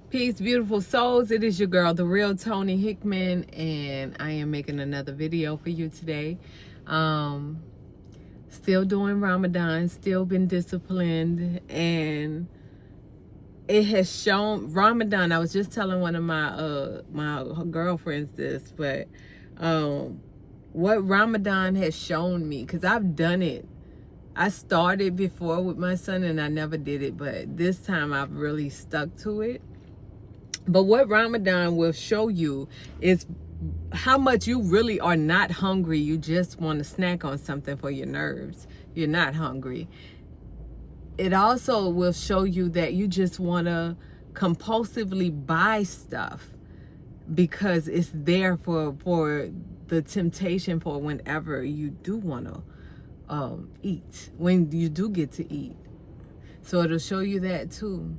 Peace, beautiful souls. It is your girl, the real Tony Hickman, and I am making another video for you today. Still doing Ramadan, still been disciplined, and it has shown Ramadan. I was just telling one of my girlfriends this, but what Ramadan has shown me, because I've done it. I started before with my son and I never did it, but this time I've really stuck to it. But what Ramadan will show you is how much you really are not hungry. You just want to snack on something for your nerves. You're not hungry. It also will show you that you just want to compulsively buy stuff because it's there for the temptation for whenever you do want to eat, when you do get to eat. So it'll show you that too.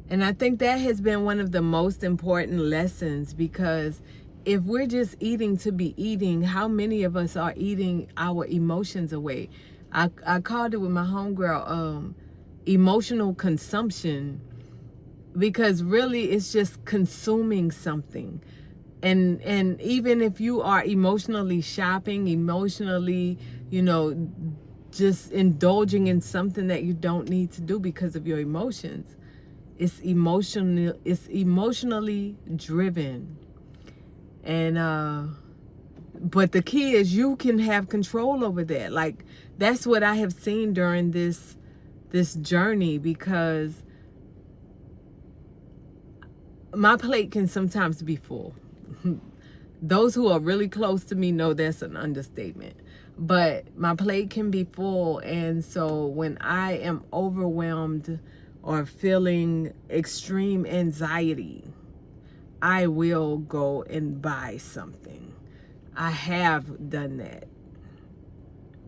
And I think that has been one of the most important lessons, because if we're just eating to be eating, how many of us are eating our emotions away? I called it with my homegirl emotional consumption, because really it's just consuming something. And even if you are emotionally shopping, emotionally, just indulging in something that you don't need to do because of your emotions. It's emotionally driven. And but the key is you can have control over that. Like, that's what I have seen during this journey, because my plate can sometimes be full. Those who are really close to me know that's an understatement. But my plate can be full, and so when I am overwhelmed or feeling extreme anxiety, I will go and buy something. I have done that.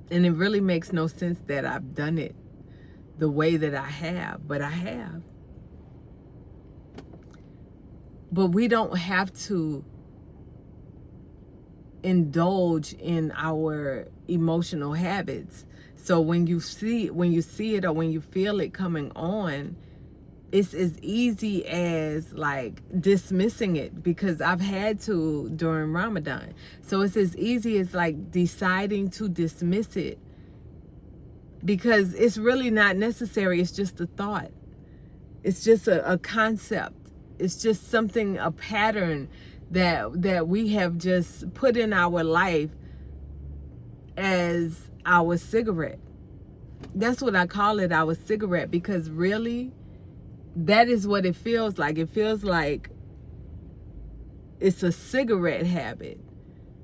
And it really makes no sense that I've done it the way that I have, but I have. But we don't have to indulge in our emotional habits. So when you see it or when you feel it coming on, it's as easy as like dismissing it, because I've had to during Ramadan. So it's as easy as like deciding to dismiss it, because it's really not necessary. It's just a thought. It's just a concept. It's just something, a pattern that we have just put in our life as our cigarette. That's what I call it, our cigarette, because really that is what it feels like. It feels like it's a cigarette habit,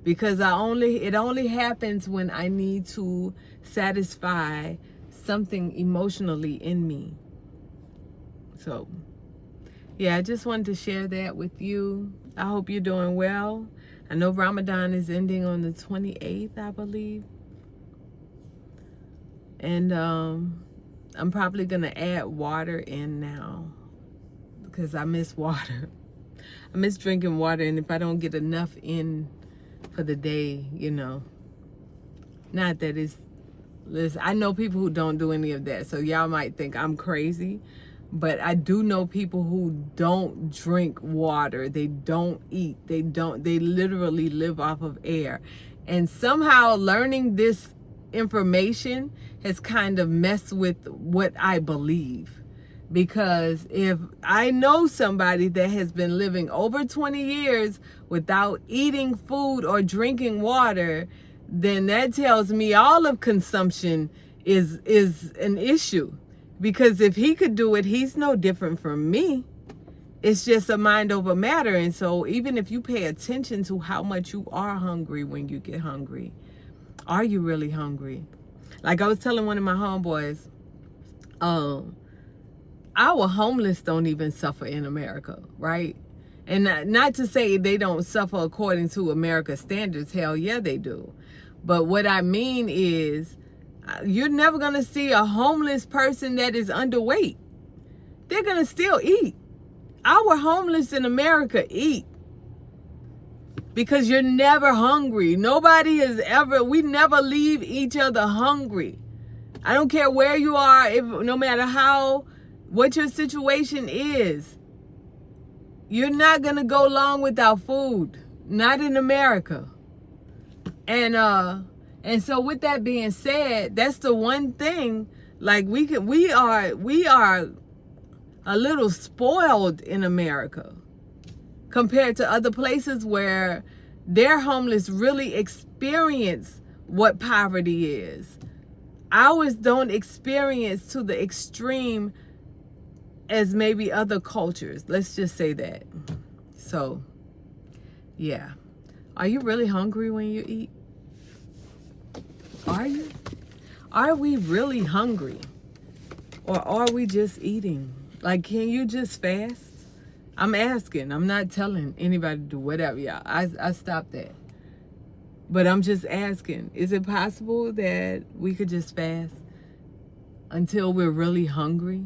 because it only happens when I need to satisfy something emotionally in me. So yeah, I just wanted to share that with you. I hope you're doing well. I know Ramadan is ending on the 28th, I believe. And I'm probably going to add water in now, because I miss water. I miss drinking water, and if I don't get enough in for the day, not that it's, listen, I know people who don't do any of that, so y'all might think I'm crazy. But I do know people who don't drink water. They don't eat. They literally live off of air. And somehow learning this information has kind of messed with what I believe. Because if I know somebody that has been living over 20 years without eating food or drinking water, then that tells me all of consumption is an issue. Because if he could do it, he's no different from me. It's just a mind over matter. And so even if you pay attention to how much you are hungry when you get hungry, are you really hungry? Like I was telling one of my homeboys, our homeless don't even suffer in America, right? And not to say they don't suffer according to America's standards. Hell yeah, they do. But what I mean is, you're never going to see a homeless person that is underweight. They're going to still eat. Our homeless in America eat, because you're never hungry. Nobody is ever, we never leave each other hungry. I don't care where you are, no matter what your situation is. You're not going to go long without food. Not in America. And so with that being said, that's the one thing, like we are a little spoiled in America compared to other places where their homeless really experience what poverty is. Ours don't experience to the extreme as maybe other cultures. Let's just say that. So, yeah. Are you really hungry when you eat? Are you? Are we really hungry? Or are we just eating? Like, can you just fast? I'm asking. I'm not telling anybody to do whatever, y'all. I stopped that. But I'm just asking. Is it possible that we could just fast until we're really hungry?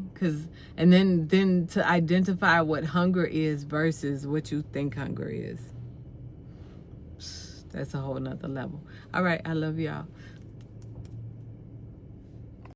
And then to identify what hunger is versus what you think hunger is. That's a whole nother level. All right. I love y'all.